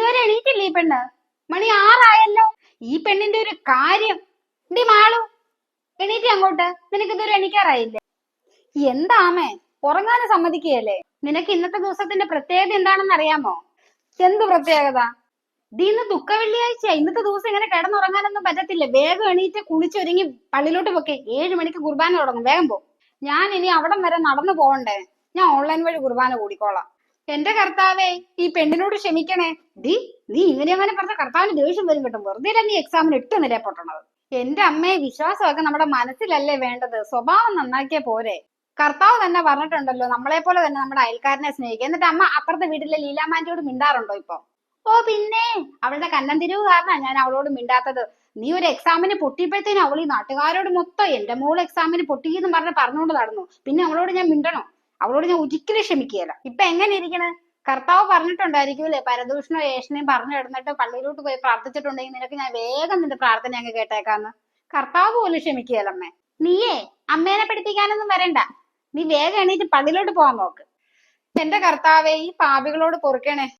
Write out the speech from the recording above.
ഇതുവരെ എണീറ്റില്ലേ ഈ പെണ്ണ്? മണി 6 ഈ പെണ്ണിന്റെ ഒരു കാര്യം. ഡി മാളു, എണീറ്റ് അങ്ങോട്ട്. നിനക്ക് ഇതുവരെ എണീക്കാറായില്ലേ? എന്താമേ, ഉറങ്ങാനും സമ്മതിക്കുകയല്ലേ? നിനക്ക് ഇന്നത്തെ ദിവസത്തിന്റെ പ്രത്യേകത എന്താണെന്ന് അറിയാമോ? എന്ത് പ്രത്യേകത? ദീ ഇന്ന് ദുഃഖ വെള്ളിയാഴ്ച. ഇന്നത്തെ ദിവസം ഇങ്ങനെ കിടന്നുറങ്ങാനൊന്നും പറ്റത്തില്ല. വേഗം എണീറ്റ് കുളിച്ചൊരുങ്ങി പള്ളിയിലോട്ട് പോക്കെ. 7 മണിക്ക് കുർബാന തുടങ്ങും. വേഗം പോ. ഞാൻ ഇനി അവിടം വരെ നടന്നു പോകണ്ടേ? ഞാൻ ഓൺലൈൻ വഴി കുർബാന കൂടിക്കോളാം. എന്റെ കർത്താവേ, ഈ പെണ്ണിനോട് ക്ഷമിക്കണേ. നീ ഇങ്ങനെ അങ്ങനെ പറഞ്ഞ കർത്താവിന് ദേഷ്യം വരും കേട്ടോ. വെറുതെ നീ എക്സാമിന് 8 നില പൊട്ടണത്. എന്റെ അമ്മയെ, വിശ്വാസമൊക്കെ നമ്മുടെ മനസ്സിലല്ലേ വേണ്ടത്, സ്വഭാവം നന്നാക്കിയ പോരെ. കർത്താവ് തന്നെ പറഞ്ഞിട്ടുണ്ടല്ലോ, നമ്മളെ പോലെ തന്നെ നമ്മുടെ അയൽക്കാരനെ സ്നേഹിക്കുക. എന്നിട്ട് അമ്മ അപ്പുറത്തെ വീട്ടിലെ ലീലാമാന്റിയോട് മിണ്ടാറുണ്ടോ ഇപ്പൊ? ഓ പിന്നെ, അവളുടെ കന്നന്തിരിവ് കാരണ ഞാൻ അവളോട് മിണ്ടാത്തത്. നീ ഒരു എക്സാമിന് പൊട്ടിയപ്പോഴത്തേനും അവൾ ഈ നാട്ടുകാരോട് മൊത്തം എന്റെ മോള് എക്സാമിന് പൊട്ടിയെന്ന് പറഞ്ഞുകൊണ്ട് നടന്നു. പിന്നെ അവളോട് ഞാൻ മിണ്ടണോ? അവളോട് ഞാൻ ഒരിക്കലും ക്ഷമിക്കുകയില്ല. ഇപ്പൊ എങ്ങനെ ഇരിക്കണ്? കർത്താവ് പറഞ്ഞിട്ടുണ്ടായിരിക്കൂലേ, പരദൂഷണോ ഏഷനെയും പറഞ്ഞു കിടന്നിട്ട് പള്ളിയിലോട്ട് പോയി പ്രാർത്ഥിച്ചിട്ടുണ്ടെങ്കിൽ നിനക്ക് ഞാൻ വേഗം നിന്റെ പ്രാർത്ഥന അങ്ങ് കേട്ടേക്കാന്ന്. കർത്താവ് പോലും ക്ഷമിക്കുകയല്ലമ്മേ. നീയേ അമ്മേനെ പഠിപ്പിക്കാനൊന്നും വരണ്ട. നീ വേഗം എണീറ്റ് പള്ളിയിലോട്ട് പോകാൻ നോക്ക്. എന്റെ കർത്താവേ, ഈ പാപികളോട് പൊറുക്കണേ.